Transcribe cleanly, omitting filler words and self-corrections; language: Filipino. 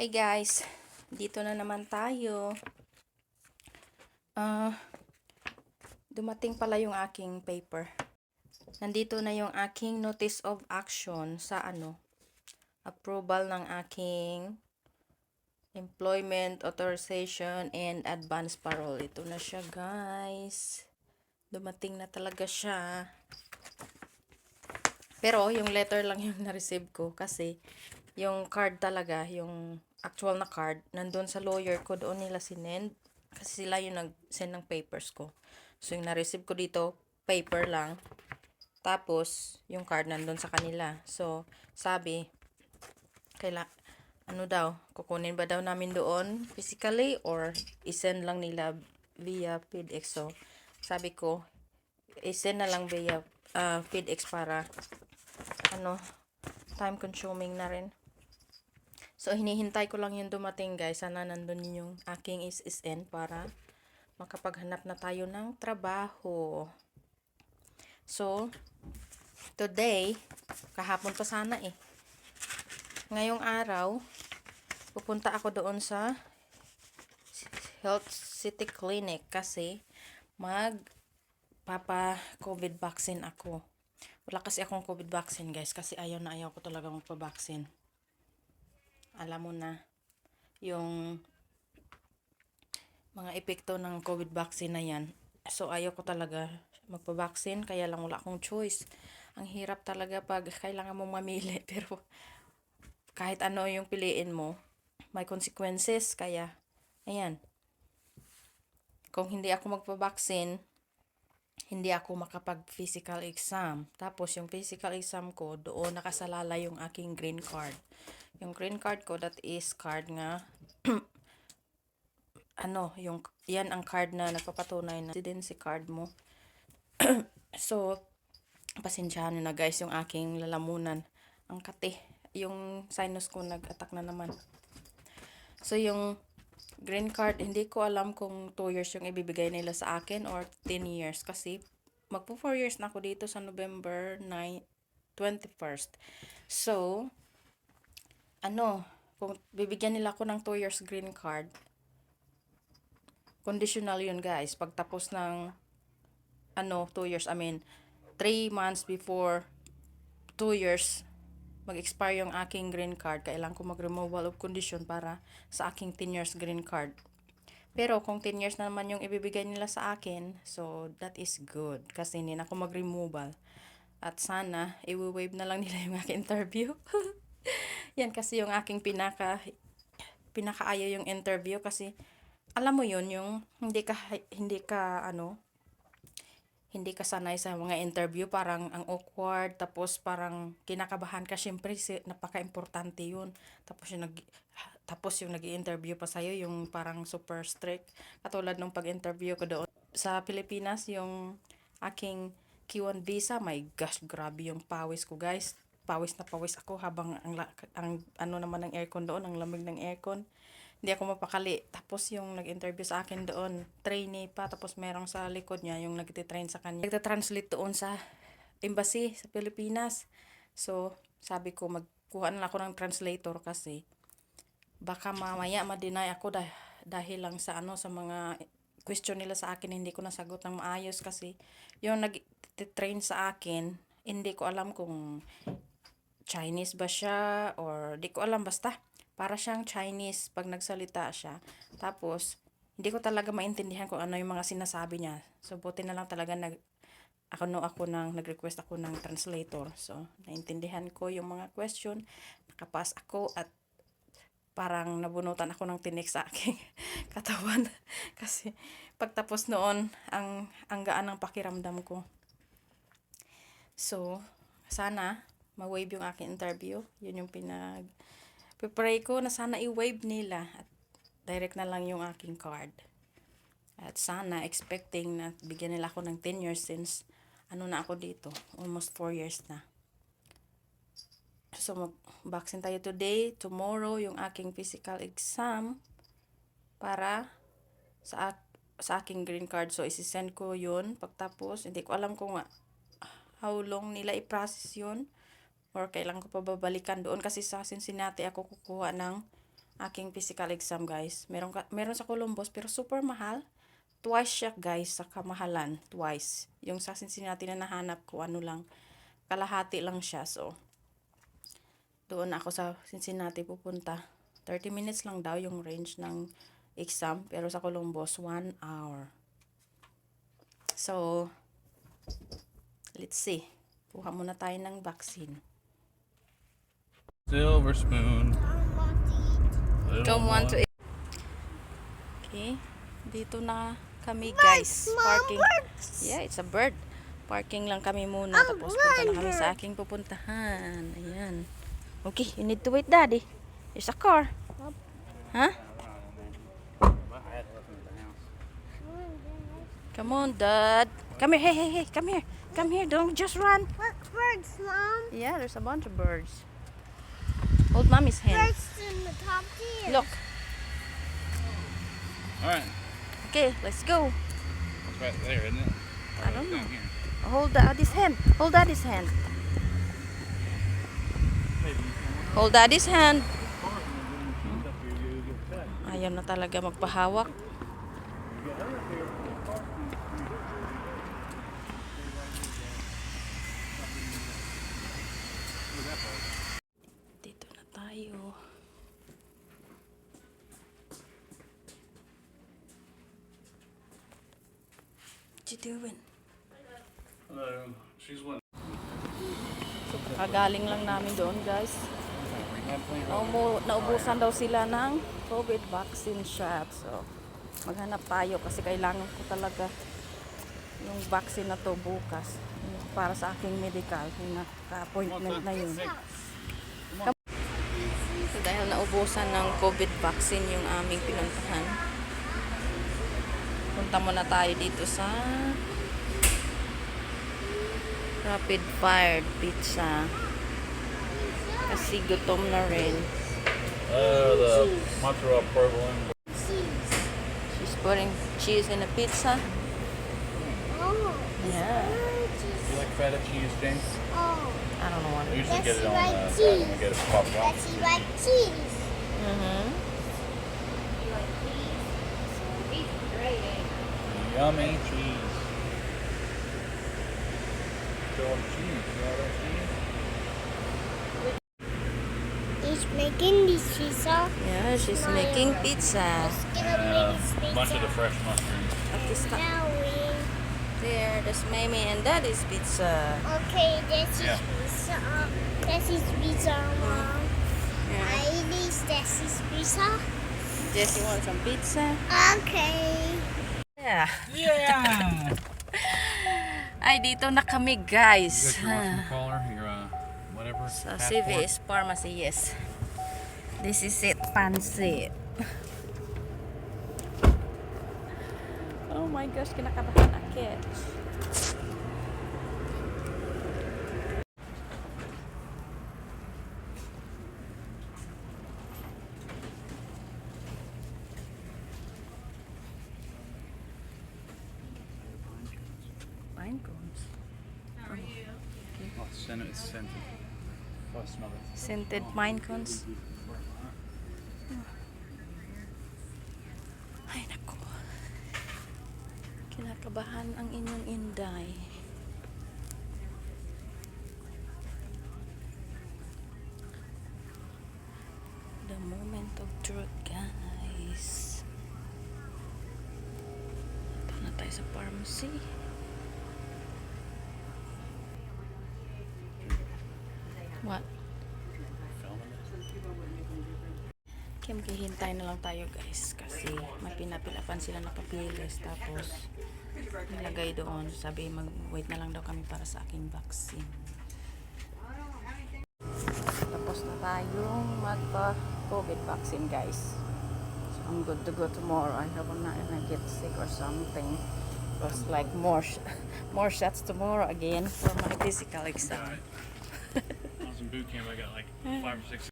Hey guys, dito na naman tayo. Dumating pala yung aking paper. Nandito na yung aking notice of action sa approval ng aking employment authorization and advance parole. Ito na siya guys. Dumating na talaga siya. Pero yung letter lang yung na-receive ko kasi yung card talaga, yung actual na card, nandun sa lawyer ko, doon nila sinend. Kasi sila yung nag-send ng papers ko. So, yung na-receive ko dito, paper lang. Tapos, yung card nandun sa kanila. So, sabi, kukunin ba daw namin doon physically or isend lang nila via FedEx. So, sabi ko, isend na lang via FedEx para, time consuming na rin. So, hinihintay ko lang yung dumating guys. Sana nandun yung aking SSN para makapaghanap na tayo ng trabaho. So, today, kahapon pa sana ngayong araw, pupunta ako doon sa Health City Clinic kasi magpapa-COVID vaccine ako. Wala kasi akong COVID vaccine guys kasi ayaw ko talaga magpa-vaccine. Alam mo na yung mga epekto ng COVID vaccine na yan. So, ayaw ko talaga magpa-vaccine, kaya lang wala akong choice. Ang hirap talaga pag kailangan mong mamili, pero kahit ano yung piliin mo, may consequences, kaya, ayan. Kung hindi ako magpa-vaccine, hindi ako makapag-physical exam. Tapos, yung physical exam ko, doon nakasalala yung aking green card. Yung green card ko, that is card nga, yan ang card na nagpapatunay na residency card mo. So, pasensyahan nyo na guys yung aking lalamunan. Ang kate, yung sinus ko nag-attack na naman. So, yung green card, hindi ko alam kung 2 years yung ibibigay nila sa akin or 10 years. Kasi, magpo 4 years na ako dito sa November 21st. So, kung bibigyan nila ako ng 2 years green card, conditional yun guys. Pagtapos ng 2 years, 3 months before 2 years mag-expire yung aking green card, kailangan ko mag-removal of condition para sa aking 10 years green card. Pero kung 10 years na naman yung ibibigay nila sa akin, so that is good kasi hindi na ako mag-removal. At sana i-waive na lang nila yung aking interview. Yan kasi yung aking pinakaayaw yung interview kasi alam mo yun, yung hindi ka sanay sa mga interview, parang ang awkward, tapos parang kinakabahan ka, syempre napaka-importante yun. Tapos yung nag-i-interview pa sa'yo, yung parang super strict. Katulad nung pag-interview ko doon sa Pilipinas, yung aking Q1 visa, my gosh, grabe yung pawis ko guys. Pawis na pawis ako habang ang ano naman ng aircon doon, ang lamig ng aircon. Hindi ako mapakali. Tapos yung nag-interview sa akin doon, trainee pa, tapos merong sa likod niya yung nagtitrain sa kanya. Nagta-translate doon sa embassy sa Pilipinas. So, sabi ko, magkuha na ako ng translator kasi baka mamaya ma-deny ako dahil lang sa sa mga question nila sa akin, hindi ko nasagot ng maayos kasi yung nag-train sa akin, hindi ko alam kung Chinese ba siya or di ko alam, basta para siyang Chinese pag nagsalita siya. Tapos, hindi ko talaga maintindihan kung ano yung mga sinasabi niya. So, buti na lang talaga nag-request ako ng translator. So, naintindihan ko yung mga question, nakapas ako at parang nabunutan ako ng tinik sa aking katawan. Kasi, pagtapos noon, ang gaan ng pakiramdam ko. So, sana, ma-waive yung aking interview. Yun yung pray ko na sana i-waive nila at direct na lang yung aking card. At sana expecting na bigyan nila ako ng 10 years since na ako dito, almost 4 years na. So mag-vaccine tayo today, tomorrow yung aking physical exam para sa aking green card. So isi-send ko yun pagtapos. Hindi ko alam kung how long nila i-process yun or kailan ko pa babalikan doon kasi sa Cincinnati ako kukuha ng aking physical exam, guys. Meron sa Columbus, pero super mahal. Twice siya, guys, sa kamahalan. Twice. Yung sa Cincinnati na nahanap ko, ano lang, kalahati lang siya. So, doon ako sa Cincinnati pupunta. 30 minutes lang daw yung range ng exam. Pero sa Columbus, 1 hour. So, let's see. Kuha muna tayo ng vaccine. Silver spoon. Don't want to eat. Okay. Dito na kami, guys. Parking. Yeah, it's a bird. Parking lang kami muna. Tapos punta na kami sa aking pupuntahan. Ayan. Okay, you need to wait, Daddy. There's a car. Huh? Come on, Dad. Come here. Hey. Come here. Come here. Don't just run. Look, birds, Mom. Yeah, there's a bunch of birds. Hold Mommy's hand. Birds in the top tier. Look. Alright. Okay, let's go. It's right there, isn't it? I don't know. Down here. Hold Daddy's hand. Hold Daddy's hand. Hold Daddy's hand. Ayaw na talaga magpahawak. Dito na tayo. What you doing? Hello. She's one. So, kakagaling lang namin doon, guys. Naubusan daw sila ng COVID vaccine shot. So, maghanap tayo kasi kailangan ko talaga yung vaccine na to bukas. Para sa aking medical. Yung naka-appointment na yun. So, dahil naubusan ng COVID vaccine yung aming pinuntahan, punta muna tayo dito sa Rapid Fire Pizza. Kasi gutom na rin. The mozzarella provolone. She's putting cheese in a pizza. Oh, Yeah. You like feta cheese, James? oh. I don't know what I it is. usually get it on That's that cheese. and get it popped out. Does he like cheese? Mm-hmm. Yummy cheese. Still cheese. You know that cheese? He's making this pizza. Yeah, she's making pizza. He's gonna make this A bunch of the pizza. fresh mushrooms. At this time, Now we. there's Mamie and Daddy's pizza. Okay, this is Yeah. pizza. This is pizza, Mom. Yeah. This is pizza. Jessie wants some pizza. Okay. Yeah. Yeah! Ay, dito na kami, guys. You got your washroom collar, your whatever. Sa passport? CVS Pharmacy, yes. This is it, pansit. Oh my gosh, kinakabahan akit. Pine cones. Oh, it's scented. Oh, smell it. Scented pine cones. Ay, naku. Kinakabahan ang inyong inday. The moment of truth, guys. Ito na tayo sa pharmacy. What? Okay, maghihintay na lang tayo, guys, kasi may pinapilapan sila na papilis, tapos nilagay doon, sabi mag-wait na lang daw kami para sa aking vaccine. Tapos na tayong magpa-COVID vaccine, guys. So I'm good to go tomorrow. I hope I'm not gonna get sick or something. It was like more shots tomorrow again for my physical exam. I was in boot camp. I got like 5 or 6